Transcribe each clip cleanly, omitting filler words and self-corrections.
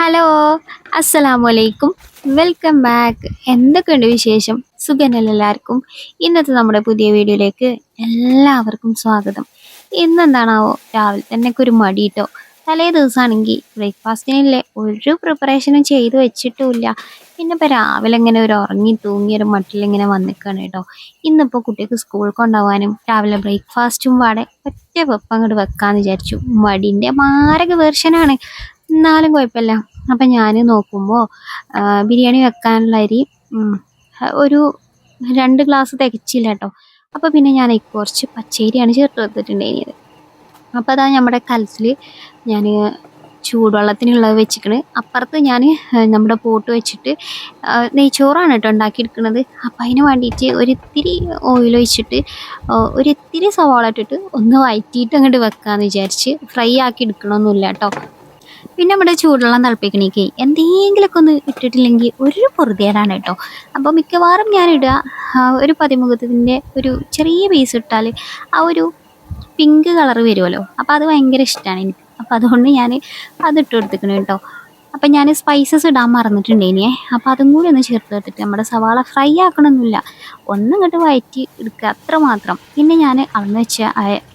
Hello, അസ്സലാമലൈക്കും. Welcome back. എന്തൊക്കെയുണ്ട് വിശേഷം? സുഖനല്ല എല്ലാവർക്കും. ഇന്നത്തെ നമ്മുടെ പുതിയ വീഡിയോയിലേക്ക് എല്ലാവർക്കും സ്വാഗതം. ഇന്നെന്താണാവോ രാവിലെ തന്നെ ഒരു മടി കേട്ടോ. തലേ ദിവസമാണെങ്കിൽ ബ്രേക്ക്ഫാസ്റ്റിനില്ലേ ഒരു പ്രിപ്പറേഷനും ചെയ്ത് വെച്ചിട്ടുമില്ല. പിന്നെ ഇപ്പോൾ രാവിലെ ഇങ്ങനെ ഒരു ഉറങ്ങി തൂങ്ങിയൊരു മട്ടിലിങ്ങനെ വന്നിക്കാണ് കേട്ടോ. ഇന്നിപ്പോൾ കുട്ടികൾക്ക് സ്കൂൾ കൊണ്ടുപോകാനും രാവിലെ ബ്രേക്ക്ഫാസ്റ്റും പാടെ ഒറ്റ വെപ്പം അങ്ങോട്ട് വെക്കാമെന്ന് വിചാരിച്ചു. മടിൻ്റെ മാരക വേർഷനാണ്, എന്നാലും കുഴപ്പമില്ല. അപ്പം ഞാൻ നോക്കുമ്പോൾ ബിരിയാണി വെക്കാനുള്ള അരി ഒരു 2 ഗ്ലാസ് തികച്ചില്ല കേട്ടോ. അപ്പോൾ പിന്നെ ഞാൻ കുറച്ച് പച്ചരിയാണ് ചേർത്ത് കൊടുത്തിട്ടുണ്ടായിരുന്നത്. അപ്പോൾ അതാ നമ്മുടെ കലത്തിൽ ഞാൻ ചൂടുവെള്ളത്തിനുള്ളത് വെച്ചിക്കണ്. അപ്പുറത്ത് ഞാൻ നമ്മുടെ പോട്ട് വെച്ചിട്ട് നെയ്ച്ചോറാണ് കേട്ടോ ഉണ്ടാക്കിയെടുക്കുന്നത്. അപ്പം അതിന് വേണ്ടിയിട്ട് ഒരിത്തിരി ഓയിൽ ഒഴിച്ചിട്ട് ഒരിത്തിരി സവാള ഇട്ടിട്ട് ഒന്ന് വഴറ്റിയിട്ട് അങ്ങോട്ട് വെക്കാമെന്ന് വിചാരിച്ച്. ഫ്രൈ ആക്കി എടുക്കണമൊന്നുമില്ല കേട്ടോ. പിന്നെ നമ്മുടെ ചൂടുവെള്ളം തിളപ്പിക്കണേക്ക് എന്തെങ്കിലുമൊക്കെ ഒന്ന് ഇട്ടിട്ടില്ലെങ്കിൽ ഒരു പൊറുതിയേടാണ് കേട്ടോ. അപ്പോൾ മിക്കവാറും ഞാനിടുക ഒരു പതിമുഖത്തിൻ്റെ ഒരു ചെറിയ പീസ് ഇട്ടാൽ ആ ഒരു പിങ്ക് കളർ വരുമല്ലോ. അപ്പോൾ അത് ഭയങ്കര ഇഷ്ടമാണ് എനിക്ക്. അപ്പോൾ അതുകൊണ്ട് ഞാൻ അതിട്ട് കൊടുത്തിരിക്കണം കേട്ടോ. അപ്പം ഞാൻ സ്പൈസസ് ഇടാൻ മറന്നിട്ടുണ്ടേനിയേ. അപ്പോൾ അതും കൂടി ഒന്ന് ചേർത്ത് കൊടുത്തിട്ട് നമ്മുടെ സവാള ഫ്രൈ ആക്കണമെന്നില്ല, ഒന്നിങ്ങോട്ട് വഴറ്റി എടുക്കുക അത്രമാത്രം. പിന്നെ ഞാൻ അളന്ന് വെച്ച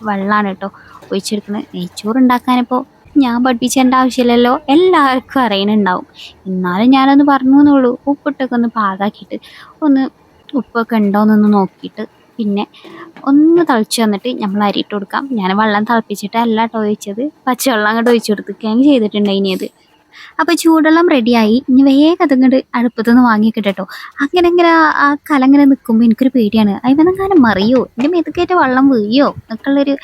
വെള്ളമാണ് കേട്ടോ ഒഴിച്ചെടുക്കുന്നത്. നെയ്ച്ചോറ് ഉണ്ടാക്കാനിപ്പോൾ ഞാൻ പഠിപ്പിച്ചേണ്ട ആവശ്യമില്ലല്ലോ, എല്ലാവർക്കും അറിയണുണ്ടാവും. എന്നാലും ഞാനൊന്ന് പറഞ്ഞു എന്നുള്ളൂ. ഉപ്പിട്ടൊക്കെ ഒന്ന് പാകാക്കിയിട്ട് ഒന്ന് ഉപ്പൊക്കെ ഉണ്ടോയെന്നൊന്ന് നോക്കിയിട്ട് പിന്നെ ഒന്ന് തിളച്ച് വന്നിട്ട് നമ്മൾ അരിയിട്ട് കൊടുക്കാം. ഞാൻ വെള്ളം തിളപ്പിച്ചിട്ടല്ല കേട്ടോ ഒഴിച്ചത്, പച്ചവെള്ളം അങ്ങോട്ട് ഒഴിച്ചു കൊടുക്കുകയാണ് ചെയ്തിട്ടുണ്ടായിനിയത്. അപ്പോൾ ചൂടെള്ളം റെഡിയായി. ഇനി വേഗം അതങ്ങോട്ട് അടുപ്പത്തുനിന്ന് വാങ്ങിക്കിട്ട് കേട്ടോ. അങ്ങനെ ആ കലങ്ങനെ നിൽക്കുമ്പോൾ എനിക്കൊരു പേടിയാണ്, അതിനെങ്ങാനും മറിയോ, എൻ്റെ മെതുക്കേറ്റ വെള്ളം വീയോ എന്നൊക്കെയുള്ളൊരു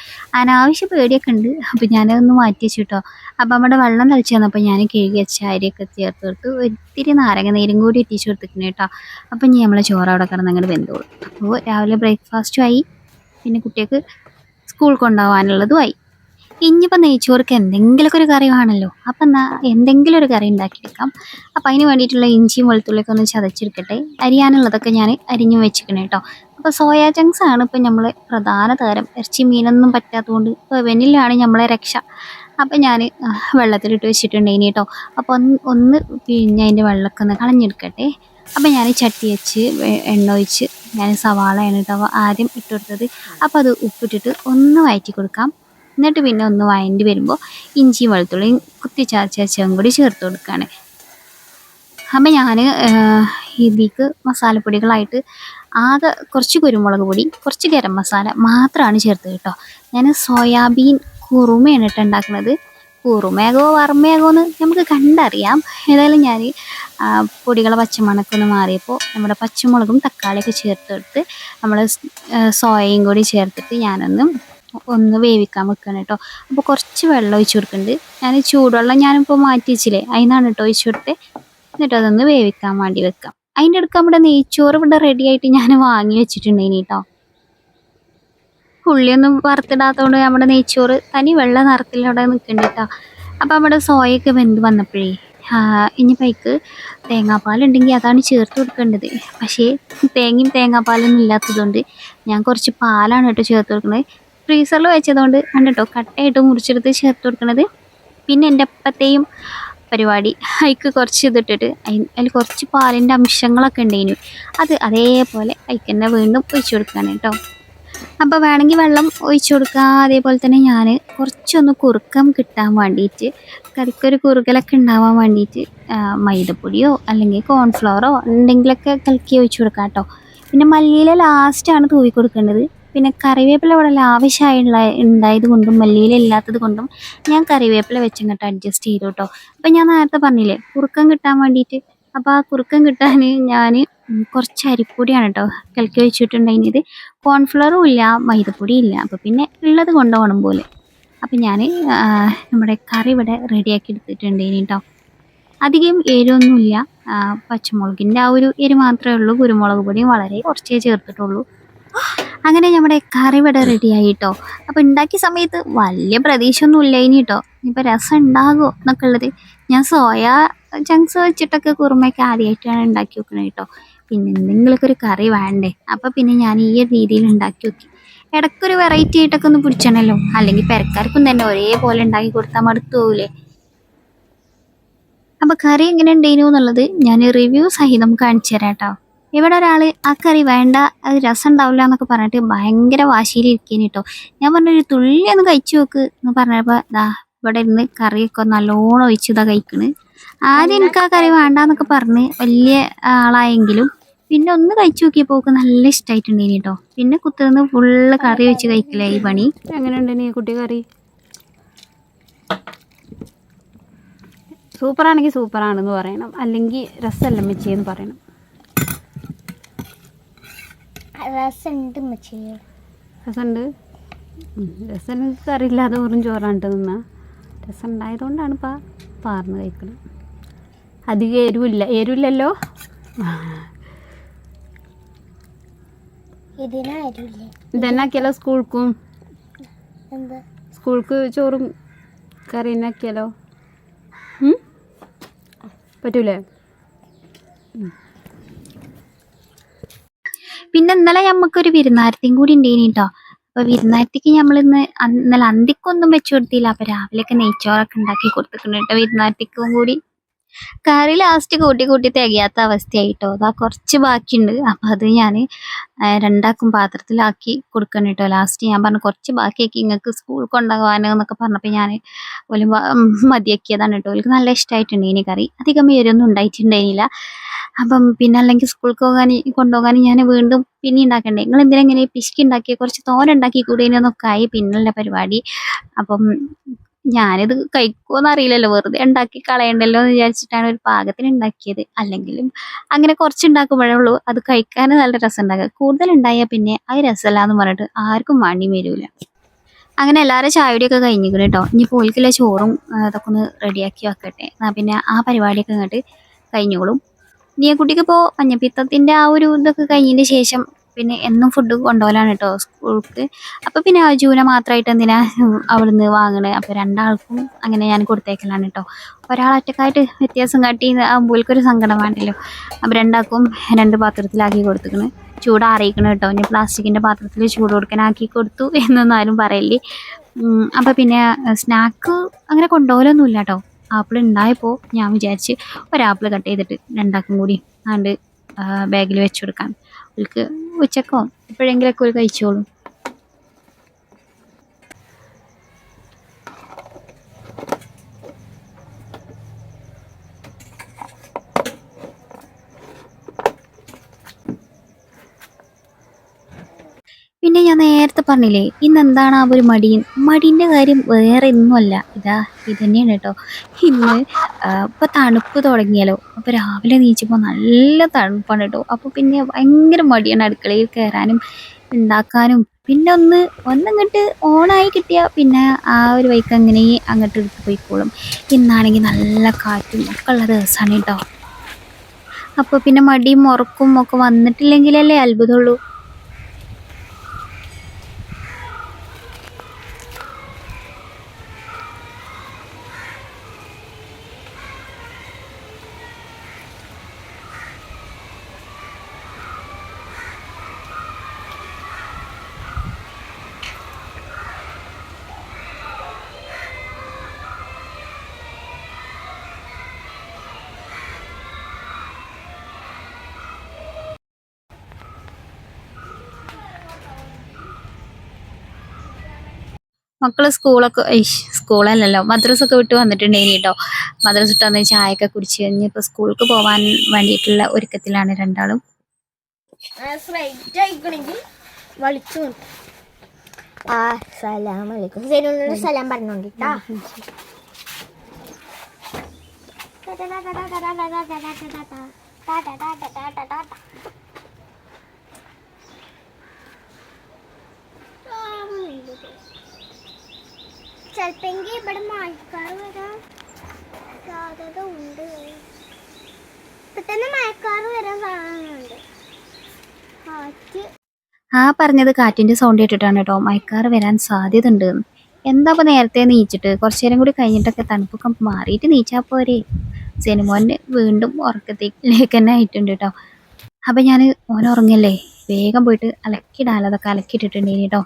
അനാവശ്യ പേടിയൊക്കെ ഉണ്ട്. അപ്പോൾ ഞാനതൊന്ന് മാറ്റി വെച്ചു കേട്ടോ. അപ്പോൾ നമ്മുടെ വെള്ളം തിളച്ച് വന്നപ്പോൾ ഞാൻ കഴുകി വെച്ച അരിയൊക്കെ ചേർത്ത് കൊടുത്ത് ഒത്തിരി നാരങ്ങ നീരും കൂടി എത്തിച്ച് കൊടുത്തിട്ടുണ്ട് കേട്ടോ. അപ്പം ഇനി നമ്മളെ ചോറ് അവിടെ കിടന്ന് അങ്ങോട്ട് വെന്തോളൂ. അപ്പോൾ രാവിലെ ബ്രേക്ക്ഫാസ്റ്റും ആയി, പിന്നെ കുട്ടികൾക്ക് സ്കൂൾ കൊണ്ടുപോകാനുള്ളതും ആയി. ഇനിയിപ്പോൾ നെയ്ച്ചോർക്ക് എന്തെങ്കിലുമൊക്കെ ഒരു കറി വേണമല്ലോ. അപ്പം എന്നാൽ എന്തെങ്കിലും ഒരു കറി ഉണ്ടാക്കിയെടുക്കാം. അപ്പോൾ അതിന് വേണ്ടിയിട്ടുള്ള ഇഞ്ചിയും വെളുത്തുള്ളിയൊക്കെ ഒന്ന് ചതച്ചെടുക്കട്ടെ. അരിയാനുള്ളതൊക്കെ ഞാൻ അരിഞ്ഞു വെച്ചിരിക്കണേ കേട്ടോ. അപ്പോൾ സോയാ ചങ്ക്സ് ആണ് ഇപ്പം നമ്മൾ പ്രധാന താരം. ഇറച്ചി മീനൊന്നും പറ്റാത്തതുകൊണ്ട് ഇപ്പോൾ വെനിലാണ് നമ്മളെ രക്ഷ. അപ്പം ഞാൻ വെള്ളത്തിലിട്ട് വെച്ചിട്ടുണ്ടേനി കേട്ടോ. അപ്പോൾ ഒന്ന് പിന്നെ അതിൻ്റെ വെള്ളമൊക്കെ ഒന്ന് കളഞ്ഞെടുക്കട്ടെ. അപ്പം ഞാൻ ചട്ടി വെച്ച് എണ്ണ ഒഴിച്ച് ഞാൻ സവാളയാണ് കേട്ടോ ആദ്യം ഇട്ട് കൊടുത്തത്. അപ്പോൾ അത് ഉപ്പിട്ടിട്ട് ഒന്ന് വഴറ്റി കൊടുക്കാം. എന്നിട്ട് പിന്നെ ഒന്ന് വഴണ്ടി വരുമ്പോൾ ഇഞ്ചിയും വെളുത്തുള്ളിയും കുത്തി ചതച്ചും കൂടി ചേർത്ത് കൊടുക്കുകയാണ്. അപ്പം ഞാൻ ഇതിലേക്ക് മസാലപ്പൊടികളായിട്ട് ആകെ കുറച്ച് കുരുമുളക് പൊടി, കുറച്ച് ഗരം മസാല മാത്രമാണ് ചേർത്തത് കേട്ടോ. ഞാൻ സോയാബീൻ കുറുമയാണ് കേട്ടോ ഉണ്ടാക്കുന്നത്. കുറുമയാകോ വറുമയാകോ എന്ന് നമുക്ക് കണ്ടറിയാം. ഏതായാലും ഞാൻ പൊടികളെ പച്ചമണമൊക്കെ ഒന്ന് മാറിയപ്പോൾ നമ്മുടെ പച്ചമുളകും തക്കാളിയൊക്കെ ചേർത്തെടുത്ത് നമ്മൾ സോയയും കൂടി ചേർത്തിട്ട് ഒന്ന് വേവിക്കാൻ വെക്കണം കേട്ടോ. അപ്പോൾ കുറച്ച് വെള്ളം ഒഴിച്ച് കൊടുക്കുന്നുണ്ട്. ഞാൻ ചൂടുവെള്ളം ഞാനിപ്പോൾ മാറ്റി വെച്ചില്ലേ, അതിനാണ് കേട്ടോ ഒഴിച്ച് കൊടുത്ത്. എന്നിട്ട് അതൊന്ന് വേവിക്കാൻ വേണ്ടി വെക്കാം. അതിൻ്റെ അടുത്ത് നമ്മുടെ നെയ്ച്ചോറ് ഇവിടെ റെഡി ആയിട്ട് ഞാൻ വാങ്ങി വെച്ചിട്ടുണ്ടേനി കേട്ടോ. ഉള്ളിയൊന്നും വറുത്തിടാത്തതുകൊണ്ട് നമ്മുടെ നെയ്ച്ചോറ് തനി വെള്ള നിറത്തിലവിടെ നിൽക്കുന്നുണ്ട് കേട്ടോ. അപ്പോൾ നമ്മുടെ സോയൊക്കെ വെന്ത് വന്നപ്പോഴേ ഇനി പൈക്ക് തേങ്ങാപ്പാലുണ്ടെങ്കിൽ അതാണ് ചേർത്ത് കൊടുക്കേണ്ടത്. പക്ഷേ തേങ്ങാപ്പാലൊന്നും ഇല്ലാത്തതുകൊണ്ട് ഞാൻ കുറച്ച് പാലാണ് കേട്ടോ ചേർത്ത് കൊടുക്കുന്നത്. ഫ്രീസറിൽ വെച്ചതുകൊണ്ട് ആണ് കേട്ടോ കട്ടയായിട്ട് മുറിച്ചെടുത്ത് ചേർത്ത് കൊടുക്കുന്നത്. പിന്നെ എൻ്റെ അപ്പത്തെയും പരിപാടി അതിക്ക് കുറച്ച് ഇതിട്ടിട്ട് അതിൽ കുറച്ച് പാലിൻ്റെ അംശങ്ങളൊക്കെ ഉണ്ടായിരുന്നു. അത് അതേപോലെ അതിക്ക് തന്നെ വീണ്ടും ഒഴിച്ചു കൊടുക്കുകയാണ് കേട്ടോ. അപ്പോൾ വേണമെങ്കിൽ വെള്ളം ഒഴിച്ചു കൊടുക്കുക. അതേപോലെ തന്നെ ഞാൻ കുറച്ചൊന്ന് കുറുക്കം കിട്ടാൻ വേണ്ടിയിട്ട്, കറിക്കൊരു കുറുകലൊക്കെ ഉണ്ടാവാൻ വേണ്ടിയിട്ട് മൈദപ്പൊടിയോ അല്ലെങ്കിൽ കോൺഫ്ലവറോ എന്തെങ്കിലുമൊക്കെ കലക്കി ഒഴിച്ചു കൊടുക്കാം കേട്ടോ. പിന്നെ മല്ലിയില ലാസ്റ്റാണ് തൂവി കൊടുക്കേണ്ടത്. പിന്നെ കറിവേപ്പില ഇവിടെ ഉണ്ടായത് കൊണ്ടും മല്ലിയില ഇല്ലാത്തത് കൊണ്ടും ഞാൻ കറിവേപ്പില വെച്ചങ്ങോട്ട് അഡ്ജസ്റ്റ് ചെയ്തു കേട്ടോ. അപ്പം ഞാൻ നേരത്തെ പറഞ്ഞില്ലേ കുറുക്കം കിട്ടാൻ വേണ്ടിയിട്ട്. അപ്പോൾ ആ കുറുക്കം കിട്ടാൻ ഞാൻ കുറച്ച് അരിപ്പൊടിയാണ് കേട്ടോ കലക്കി വെച്ചിട്ടുണ്ടായിരുന്നത്. കോൺഫ്ലവറും ഇല്ല, മൈദപ്പൊടിയും ഇല്ല. അപ്പോൾ പിന്നെ ഉള്ളത് കൊണ്ടുപോകണം പോലെ. അപ്പം ഞാൻ നമ്മുടെ കറി ഇവിടെ റെഡിയാക്കി എടുത്തിട്ടുണ്ടായിന് കേട്ടോ. അധികം എരിവൊന്നുമില്ല, പച്ചമുളകിൻ്റെ ആ ഒരു എരി മാത്രമേ ഉള്ളൂ. കുരുമുളക് പൊടിയും വളരെ കുറച്ചേ ചേർത്തിട്ടുള്ളൂ. അങ്ങനെ നമ്മുടെ കറി ഇവിടെ റെഡിയായി കേട്ടോ. അപ്പോൾ ഉണ്ടാക്കിയ സമയത്ത് വലിയ പ്രതീക്ഷയൊന്നും ഇല്ല ഇനി കേട്ടോ. ഇനിയിപ്പോൾ രസം ഉണ്ടാകുമോ എന്നൊക്കെ ഉള്ളത്. ഞാൻ സോയാ ചങ്ക്സ് വെച്ചിട്ടൊക്കെ കുറുമയൊക്കെ ആദ്യമായിട്ടാണ് ഉണ്ടാക്കി വെക്കുന്നത് കേട്ടോ. പിന്നെ എന്തെങ്കിലുമൊക്കെ ഒരു കറി വേണ്ടേ. അപ്പോൾ പിന്നെ ഞാൻ ഈ ഒരു രീതിയിൽ ഉണ്ടാക്കി നോക്കി. ഇടയ്ക്കൊരു വെറൈറ്റി ആയിട്ടൊക്കെ ഒന്ന് പിടിച്ചണല്ലോ, അല്ലെങ്കിൽ പെരക്കാർക്കും തന്നെ ഒരേപോലെ ഉണ്ടാക്കി കൊടുത്താൽ മടുത്തു പോകില്ലേ. അപ്പോൾ കറി എങ്ങനെ ഉണ്ടേനു എന്നുള്ളത് ഞാൻ റിവ്യൂ സഹിതം കാണിച്ചു തരാം കേട്ടോ. ഇവിടെ ഒരാൾ ആ കറി വേണ്ട, അത് രസം ഉണ്ടാവില്ല എന്നൊക്കെ പറഞ്ഞിട്ട് ഭയങ്കര വാശിയിലിരിക്കേനി കേട്ടോ. ഞാൻ പറഞ്ഞൊരു തുള്ളി ഒന്ന് കഴിച്ചു നോക്ക് എന്ന് പറഞ്ഞപ്പോൾ ദാ ഇവിടെ ഇരുന്ന് കറിയൊക്കെ നല്ലോണം ഒഴിച്ചതാ കഴിക്കണ്. ആദ്യം എനിക്ക് ആ കറി വേണ്ടാന്നൊക്കെ പറഞ്ഞ് വലിയ ആളായെങ്കിലും പിന്നെ ഒന്ന് കഴിച്ചു നോക്കിയപ്പോൾ നല്ല ഇഷ്ടമായിട്ടുണ്ടേനി കേട്ടോ. പിന്നെ കുത്തിരുന്ന് ഫുള്ള് കറി വെച്ച് കഴിക്കില്ല ഈ പണി. എങ്ങനെയുണ്ട് കുട്ടി കറി? സൂപ്പറാണെങ്കിൽ സൂപ്പറാണെന്ന് പറയണം, അല്ലെങ്കിൽ രസമല്ല മെച്ചിയെന്ന് പറയണം. രസമുണ്ട് രസമുണ്ട്. രസം കറിയില്ലാതെ വെറും ചോറാണ്ട് നിന്നാ രസം ഉണ്ടായതുകൊണ്ടാണ് പാർന്ന് കഴിക്കുന്നത്. അധികം എരിവില്ലല്ലോ. ഇതെന്നാക്കിയാലോ സ്കൂൾക്ക് ചോറും കറി എന്നാക്കിയാലോ പറ്റൂലേ? പിന്നെ ഇന്നലെ നമുക്കൊരു വിരുന്നാരത്തിയും കൂടി ഉണ്ടേനി കേട്ടോ. അപ്പോൾ വിരുന്നാരത്തിക്ക് നമ്മളിന്ന് ഇന്നലെ അന്തിക്കൊന്നും വെച്ചു കൊടുത്തില്ല. അപ്പോൾ രാവിലെയൊക്കെ നെയ്ച്ചോറൊക്കെ ഉണ്ടാക്കി കൊടുത്തിട്ടുണ്ട് കേട്ടോ വിരുന്നാരത്തിക്കും കൂടി. കറി ലാസ്റ്റ് കൂട്ടി തികയാത്ത അവസ്ഥയായിട്ടോ. അതാ കുറച്ച് ബാക്കിയുണ്ട്. അപ്പോൾ അത് ഞാൻ രണ്ടാക്കും പാത്രത്തിലാക്കി കൊടുക്കണം കേട്ടോ. ലാസ്റ്റ് ഞാൻ പറഞ്ഞു കുറച്ച് ബാക്കിയാക്കി നിങ്ങൾക്ക് സ്കൂൾ കൊണ്ടുപോകാനോ എന്നൊക്കെ പറഞ്ഞപ്പോൾ ഞാൻ ഒരു മതിയാക്കിയതാണ് കേട്ടോ. എനിക്ക് നല്ല ഇഷ്ടമായിട്ടുണ്ടായിനി കറി. അധികം എരിവൊന്നും ഉണ്ടായിട്ടുണ്ടായിരുന്നില്ല. അപ്പം പിന്നെ അല്ലെങ്കിൽ സ്കൂൾക്ക് കൊണ്ടുപോകാൻ ഞാൻ വീണ്ടും പിന്നെ ഉണ്ടാക്കണ്ടേ, നിങ്ങൾ എന്തിനെങ്ങനെ പിശുക്കി ഉണ്ടാക്കിയ കുറച്ച് തോരൻ ഉണ്ടാക്കി കൂടേനൊക്കെ ആയി പിന്നുള്ള പരിപാടി. അപ്പം ഞാനിത് കഴിക്കുമോയെന്ന് അറിയില്ലല്ലോ, വെറുതെ ഉണ്ടാക്കി കളയണ്ടല്ലോ എന്ന് വിചാരിച്ചിട്ടാണ് ഒരു പാകത്തിന് ഉണ്ടാക്കിയത്. അല്ലെങ്കിലും അങ്ങനെ കുറച്ച് ഉണ്ടാക്കുമ്പോഴേ ഉള്ളൂ അത് കഴിക്കാൻ നല്ല രസം ഉണ്ടാകുക. കൂടുതൽ ഉണ്ടായാൽ പിന്നെ അത് രസമല്ല എന്ന് പറഞ്ഞിട്ട് ആർക്കും വേണ്ടി വരില്ല. അങ്ങനെ എല്ലാവരും ചായയുടെയൊക്കെ കഴിഞ്ഞിരിക്കണം കേട്ടോ. ഇനി പോലിക്കുള്ള ചോറും അതൊക്കെ ഒന്ന് റെഡിയാക്കി വെക്കട്ടെ. എന്നാൽ പിന്നെ ആ പരിപാടിയൊക്കെ ഇങ്ങോട്ട് കഴിഞ്ഞോളും. കുട്ടിക്ക് ഇപ്പോൾ മഞ്ഞപ്പിത്തത്തിൻ്റെ ആ ഒരു ഇതൊക്കെ കഴിഞ്ഞതിന് ശേഷം പിന്നെ എന്നും ഫുഡ് കൊണ്ടുപോകലാണ് കേട്ടോ സ്കൂൾക്ക്. അപ്പോൾ പിന്നെ ജൂന മാത്രമായിട്ട് എന്തിനാ അവിടുന്ന് വാങ്ങണേ. അപ്പോൾ രണ്ടാൾക്കും അങ്ങനെ ഞാൻ കൊടുത്തേക്കലാണ് കേട്ടോ. ഒരാളൊറ്റക്കായിട്ട് വ്യത്യാസം കാട്ടി ആകുമ്പോഴേക്കൊരു സങ്കടം വേണ്ടല്ലോ. അപ്പോൾ രണ്ടാൾക്കും 2 പാത്രത്തിലാക്കി കൊടുത്തിക്കണ്. ചൂടാറിയിക്കണം കേട്ടോ. ഇനി പ്ലാസ്റ്റിക്കിൻ്റെ പാത്രത്തിൽ ചൂട് കൊടുക്കാനാക്കി കൊടുത്തു എന്നൊന്നും ആരും പറയില്ലേ. അപ്പോൾ പിന്നെ സ്നാക്ക് അങ്ങനെ കൊണ്ടുപോകലൊന്നുമില്ല കേട്ടോ. ആപ്പിൾ ഉണ്ടായപ്പോൾ ഞാൻ വിചാരിച്ച് ഒരാപ്പിൾ കട്ട് ചെയ്തിട്ട് രണ്ടാക്കും കൂടി ആണ്ട് ബാഗിൽ വെച്ച് കൊടുക്കാൻ. അവർക്ക് ഉച്ചക്കോ എപ്പോഴെങ്കിലൊക്കെ ഒരു കഴിച്ചോളും. പിന്നെ ഞാൻ നേരത്തെ പറഞ്ഞില്ലേ ഇന്ന് എന്താണ് ആ ഒരു മടീൻ്റെ കാര്യം വേറെ ഒന്നുമല്ല, ഇത് തന്നെയാണ് കേട്ടോ. ഇന്ന് ഇപ്പോൾ തണുപ്പ് തുടങ്ങിയാലോ. അപ്പോൾ രാവിലെ എണീച്ചപ്പോൾ നല്ല തണുപ്പാണ് കേട്ടോ. അപ്പോൾ പിന്നെ ഭയങ്കര മടിയാണ് അടുക്കളയിൽ കയറാനും ഉണ്ടാക്കാനും. പിന്നെ ഒന്നിങ്ങോട്ട് ഓണായി കിട്ടിയാൽ പിന്നെ ആ ഒരു വഴിക്ക് അങ്ങനെ അങ്ങോട്ട് എടുത്ത് പോയിക്കോളും. ഇന്നാണെങ്കിൽ നല്ല കാറ്റും ഒക്കെ ഉള്ള ദിവസമാണ് കേട്ടോ. അപ്പോൾ പിന്നെ മടിയും ഉറക്കും ഒക്കെ വന്നിട്ടില്ലെങ്കിലല്ലേ അത്ഭുതമുള്ളൂ. മക്കള് സ്കൂളല്ലല്ലോ മദ്രസൊക്കെ വിട്ട് വന്നിട്ടുണ്ടേനി കേട്ടോ. മദ്രസ വിട്ട് വന്ന് ചായയൊക്കെ കുടിച്ച് കഴിഞ്ഞ് ഇപ്പോൾ സ്കൂൾക്ക് പോകാൻ വേണ്ടിയിട്ടുള്ള ഒരുക്കത്തിലാണ് രണ്ടാളും. സലാം പറഞ്ഞോണ്ടിട്ടാ. ചിലപ്പെങ്കിൽ ഇവിടെ മഴക്കാറ് വരാൻ സാധ്യത ഉണ്ട്. പെട്ടെന്ന് മഴക്കാറ് വരാൻ സാധ്യതയുണ്ട്. കാറ്റ് ആ പറഞ്ഞത് കാറ്റിൻ്റെ സൗണ്ട് കേട്ടിട്ടാണ് കേട്ടോ മഴക്കാറ് വരാൻ സാധ്യത ഉണ്ട്. എന്താ ഇപ്പോൾ നേരത്തെ നീച്ചിട്ട് കുറച്ച് നേരം കൂടി കഴിഞ്ഞിട്ടൊക്കെ തണുപ്പൊക്കെ മാറിയിട്ട് നീച്ചാൽ പോരെ. സിനിമോന് വീണ്ടും ഉറക്കത്തേക്ക് തന്നെ ആയിട്ടുണ്ട് കേട്ടോ. അപ്പം ഞാൻ മോൻ ഉറങ്ങല്ലേ വേഗം പോയിട്ട് അലക്കിയിടാലതൊക്കെ അലക്കിയിട്ടിട്ടുണ്ടേനി കേട്ടോ.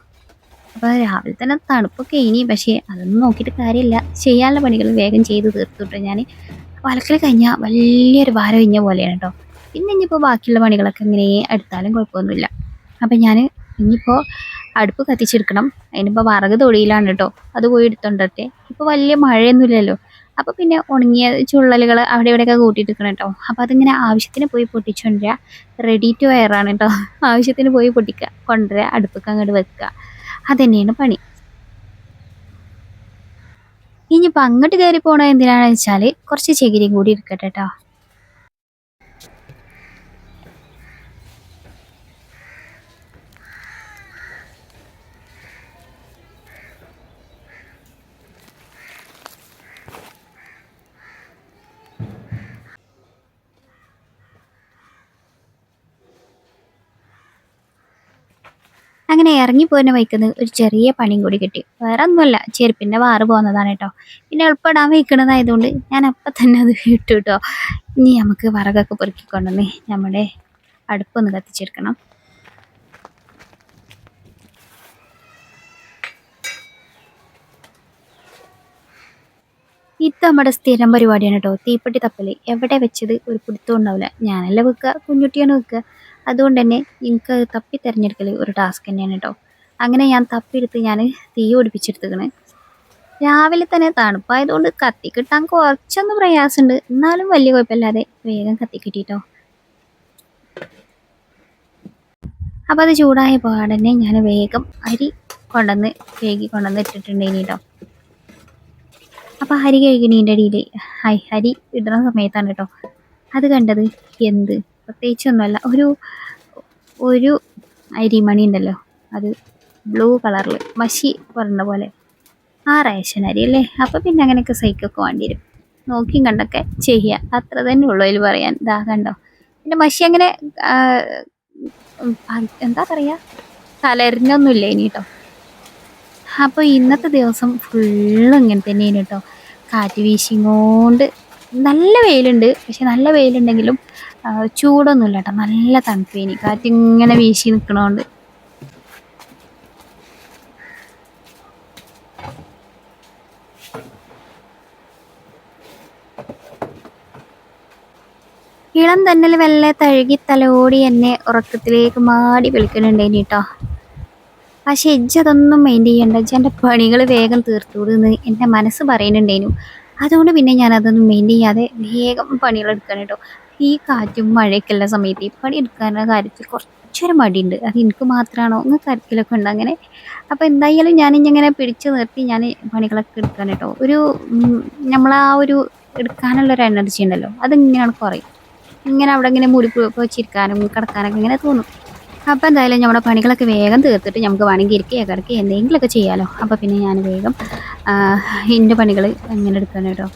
അപ്പോൾ രാവിലെ തന്നെ തണുപ്പൊക്കെ ഇനി പക്ഷേ അതൊന്നും നോക്കിയിട്ട് കാര്യമില്ല, ചെയ്യാനുള്ള പണികൾ വേഗം ചെയ്ത് തീർത്തിട്ട് ഞാൻ. അലക്കൽ കഴിഞ്ഞാൽ വലിയൊരു ഭാരം കഴിഞ്ഞ പോലെയാണ് കേട്ടോ. പിന്നെ ഇനിയിപ്പോൾ ബാക്കിയുള്ള പണികളൊക്കെ ഇങ്ങനെ എടുത്താലും കുഴപ്പമൊന്നുമില്ല. അപ്പം ഞാൻ ഇനിയിപ്പോൾ അടുപ്പ് കത്തിച്ചെടുക്കണം. അതിനിപ്പോൾ വിറക് തൊടിയിലാണ് കേട്ടോ, അത് പോയി എടുത്തോണ്ടട്ടെ. ഇപ്പോൾ വലിയ മഴയൊന്നുമില്ലല്ലോ, അപ്പോൾ പിന്നെ ഉണങ്ങിയ ചുള്ളലുകൾ അവിടെ ഇവിടെയൊക്കെ കൂട്ടിയിട്ടിരിക്കണം കേട്ടോ. അപ്പോൾ അതിങ്ങനെ ആവശ്യത്തിന് പോയി പൊട്ടിച്ചുകൊണ്ടുവരിക. റെഡി ടു വെയർ ആണ് കേട്ടോ. ആവശ്യത്തിന് പോയി പൊട്ടിക്കുക, കൊണ്ടുവരിക, അടുപ്പൊക്കെ അങ്ങോട്ട് വെക്കുക, അതുതന്നെയാണ് പണി. ഇനിയിപ്പോൾ അങ്ങോട്ട് കയറി പോകണത് എന്തിനാണെന്ന് വെച്ചാൽ കുറച്ച് ചകിരിയും കൂടി എടുക്കട്ടെ കേട്ടോ. അങ്ങനെ ഇറങ്ങിപ്പോരുന്ന വയ്ക്കുന്ന ഒരു ചെറിയ പണിയും കൂടി കിട്ടി. വേറെ ഒന്നുമല്ല, ചെരുപ്പിൻ്റെ വാറ് പോകുന്നതാണ് കേട്ടോ. പിന്നെ എളുപ്പമിടാൻ വയ്ക്കണതായതുകൊണ്ട് ഞാൻ അപ്പം തന്നെ അത് ഇട്ടു കേട്ടോ. ഇനി നമുക്ക് വിറകൊക്കെ പെറുക്കിക്കൊണ്ടുവന്ന് നമ്മുടെ അടുപ്പൊന്ന് കത്തിച്ചെടുക്കണം. ഇത് നമ്മുടെ സ്ഥിരം പരിപാടിയാണ് കേട്ടോ, തീപ്പെട്ടി തപ്പൽ. എവിടെ വെച്ചത് ഒരു പിടുത്തം ഉണ്ടാവില്ല. ഞാനല്ല വെക്കുക, കുഞ്ഞുട്ടിയാണ് വെക്കുക. അതുകൊണ്ട് തന്നെ എനിക്ക് തപ്പി തിരഞ്ഞെടുക്കൽ ഒരു ടാസ്ക് തന്നെയാണ് കേട്ടോ. അങ്ങനെ ഞാൻ തപ്പിയെടുത്ത് ഞാൻ തീ ഓടിപ്പിച്ചെടുത്തുക്കണ്. രാവിലെ തന്നെ തണുപ്പായതുകൊണ്ട് കത്തി കിട്ടാൻ കുറച്ചൊന്ന് പ്രയാസമുണ്ട്, എന്നാലും വലിയ കുഴപ്പമില്ലാതെ വേഗം കത്തി കിട്ടിട്ടോ. അപ്പോൾ അത് ചൂടായ പാടന്നെ ഞാൻ വേഗം അരി കൊണ്ടുവന്ന് വേഗി കൊണ്ടുവന്ന് ഇട്ടിട്ടുണ്ടേനി കേട്ടോ. അപ്പോൾ അരി കഴുകണീൻ്റെ ഇടയിൽ അരി ഇടുന്ന സമയത്താണ് കേട്ടോ അത് കണ്ടത്. എന്ത് പ്രത്യേകിച്ചൊന്നുമല്ല, ഒരു അരിമണി ഉണ്ടല്ലോ, അത് ബ്ലൂ കളറിൽ മഷി പറഞ്ഞ പോലെ, ആ റേഷൻ അരി അല്ലേ. അപ്പോൾ പിന്നെ അങ്ങനെയൊക്കെ സൈക്കൊക്കെ വേണ്ടി വരും, നോക്കിയും കണ്ടൊക്കെ ചെയ്യുക, അത്ര തന്നെ ഉള്ളൂ അതിൽ പറയാൻ. ഇതാ കണ്ടോ, പിന്നെ മഷി അങ്ങനെ എന്താ പറയുക, കലരിഞ്ഞൊന്നുമില്ല ഇനി കേട്ടോ. അപ്പോൾ ഇന്നത്തെ ദിവസം ഫുള്ള് ഇങ്ങനെ തന്നെയാണ് കേട്ടോ. കാറ്റ് വീശിങ്ങോണ്ട് നല്ല വെയിലുണ്ട്, പക്ഷെ നല്ല വെയിലുണ്ടെങ്കിലും ചൂടൊന്നുമില്ല കേട്ടോ, നല്ല തണുപ്പേനി, കാറ്റിങ്ങനെ വീശി നിൽക്കണോണ്ട്. ഇളം തന്നൽ വെള്ള തഴുകി തലോടി എന്നെ ഉറക്കത്തിലേക്ക് മാടി വിളിക്കുന്നുണ്ടേനി കേട്ടോ. പക്ഷെ ഇജ്ജ് അതൊന്നും മൈൻഡ് ചെയ്യണ്ട, ഇജ്ജ് എൻ്റെ പണികൾ വേഗം തീർത്തുവിടുന്ന് എൻ്റെ മനസ്സ് പറയുന്നുണ്ടേനു. അതുകൊണ്ട് പിന്നെ ഞാനതൊന്നും മൈൻഡ് ചെയ്യാതെ വേഗം പണികളെടുക്കണം കേട്ടോ. ഈ കാറ്റും മഴയൊക്കെയുള്ള സമയത്ത് ഈ പണി എടുക്കാനുള്ള കാര്യത്തിൽ കുറച്ചൊരു മടിയുണ്ട്. അത് എനിക്ക് മാത്രമാണോ, നിങ്ങൾക്ക് ആർക്കെങ്കിലുമൊക്കെ ഉണ്ട് അങ്ങനെ? അപ്പോൾ എന്തായാലും ഞാനിങ്ങനെ പിടിച്ചു നിർത്തി ഞാൻ പണികളൊക്കെ എടുക്കാൻ കേട്ടോ. നമ്മളാ ഒരു എടുക്കാനുള്ളൊരു എനർജി ഉണ്ടല്ലോ, അതിങ്ങനെയാണ് കുറയും. ഇങ്ങനെ അവിടെ ഇങ്ങനെ മൂടി വെച്ചിരിക്കാനും കിടക്കാനൊക്കെ ഇങ്ങനെ തോന്നും. അപ്പോൾ എന്തായാലും നമ്മുടെ പണികളൊക്കെ വേഗം തീർത്തിട്ട് നമുക്ക് വേണമെങ്കിൽ ഇരിക്കുക കിടക്കുക എന്തെങ്കിലുമൊക്കെ ചെയ്യാമല്ലോ. അപ്പോൾ പിന്നെ ഞാൻ വേഗം എൻ്റെ പണികൾ എങ്ങനെ എടുക്കണം കേട്ടോ.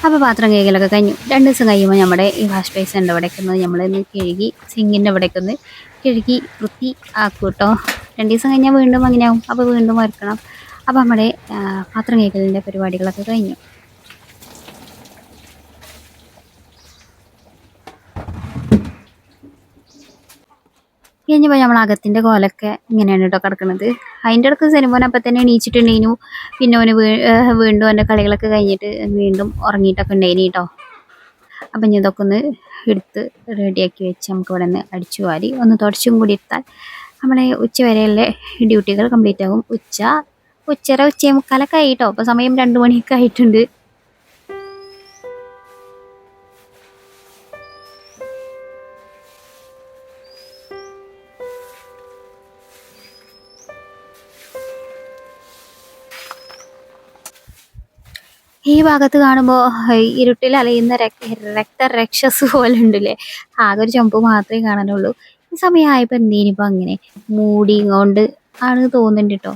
അപ്പോൾ പാത്രം കഴുകലൊക്കെ കഴിഞ്ഞു. 2 ദിവസം കഴിയുമ്പോൾ നമ്മുടെ ഈ വാഷ് ബേസിൻ്റെ ഇവിടേക്ക് ഒന്ന് നമ്മളൊന്ന് കഴുകി, സിങ്കിൻ്റെ ഇവിടേക്ക് ഒന്ന് കഴുകി വൃത്തി ആക്കും കേട്ടോ. 2 ദിവസം കഴിഞ്ഞാൽ വീണ്ടും അങ്ങനെയാവും, അപ്പോൾ വീണ്ടും വറുക്കണം. അപ്പോൾ നമ്മുടെ പാത്രം കഴുകലിൻ്റെ പരിപാടികളൊക്കെ കഴിഞ്ഞു. കഴിഞ്ഞപ്പോൾ നമ്മൾ അകത്തിൻ്റെ കോലൊക്കെ ഇങ്ങനെയാണ് കേട്ടോ കിടക്കുന്നത്. അതിൻ്റെ ഇടയ്ക്ക് സിനിമോൻ അപ്പം തന്നെ എണീച്ചിട്ടുണ്ടേനു. പിന്നെ ഓന് വീണ്ടും എൻ്റെ കളികളൊക്കെ കഴിഞ്ഞിട്ട് വീണ്ടും ഉറങ്ങിയിട്ടൊക്കെ ഉണ്ടായിനി കേട്ടോ. അപ്പം ഇനി ഇതൊക്കെ ഒന്ന് എടുത്ത് റെഡിയാക്കി വെച്ച് നമുക്ക് ഇവിടെ നിന്ന് അടിച്ചു വാരി ഒന്ന് തുടച്ചും കൂടി ഇട്ടാൽ നമ്മളെ ഉച്ച വരെയുള്ള ഡ്യൂട്ടികൾ കംപ്ലീറ്റ് ആകും. ഉച്ചയെ മുക്കാലൊക്കെ ആയി കേട്ടോ. അപ്പോൾ സമയം 2 മണിയൊക്കെ ആയിട്ടുണ്ട്. ഈ ഭാഗത്ത് കാണുമ്പോൾ ഇരുട്ടിൽ അലയുന്ന രക്തരക്ഷസ് പോലെ ഉണ്ടല്ലേ, ആകെ ഒരു ചുമപ്പ് മാത്രമേ കാണാനുള്ളൂ. ഈ സമയമായപ്പോൾ എന്തേനിപ്പോൾ അങ്ങനെ മൂടി കൊണ്ട് ആണ് തോന്നുന്നുണ്ട് കേട്ടോ.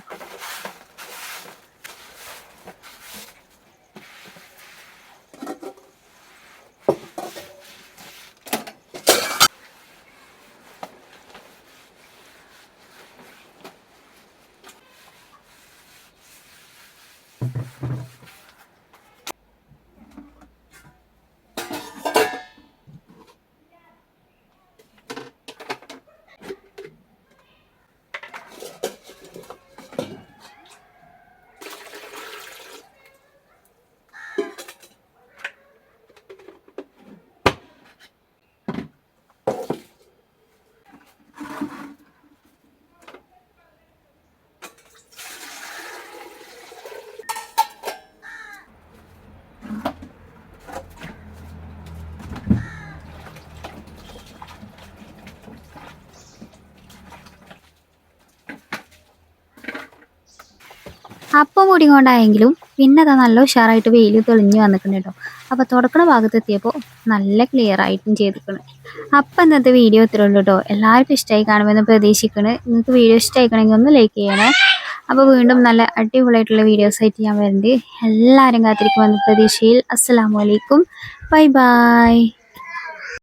അപ്പം മൂടി കൊണ്ടായെങ്കിലും പിന്നെ അതാ നല്ല ഉഷാറായിട്ട് വെയിൽ തെളിഞ്ഞ് വന്നിട്ടുണ്ട് കേട്ടോ. അപ്പോൾ തുടക്കണ ഭാഗത്ത് എത്തിയപ്പോൾ നല്ല ക്ലിയർ ആയിട്ടും ചെയ്തിരിക്കണം. അപ്പം ഇന്നത്തെ വീഡിയോ ഇത്രയുള്ളൂ കേട്ടോ. എല്ലാവർക്കും ഇഷ്ടമായി കാണുമെന്ന് പ്രതീക്ഷിക്കണം. നിങ്ങൾക്ക് വീഡിയോ ഇഷ്ടമായിക്കണമെങ്കിൽ ഒന്ന് ലൈക്ക് ചെയ്യണേ. അപ്പോൾ വീണ്ടും നല്ല അടിപൊളിയായിട്ടുള്ള വീഡിയോസ് ആയിട്ട് ഞാൻ വരുന്നുണ്ട്. എല്ലാവരും കാത്തിരിക്കുമെന്ന പ്രതീക്ഷയിൽ. അസ്സലാമു അലൈക്കും, ബൈ ബൈ.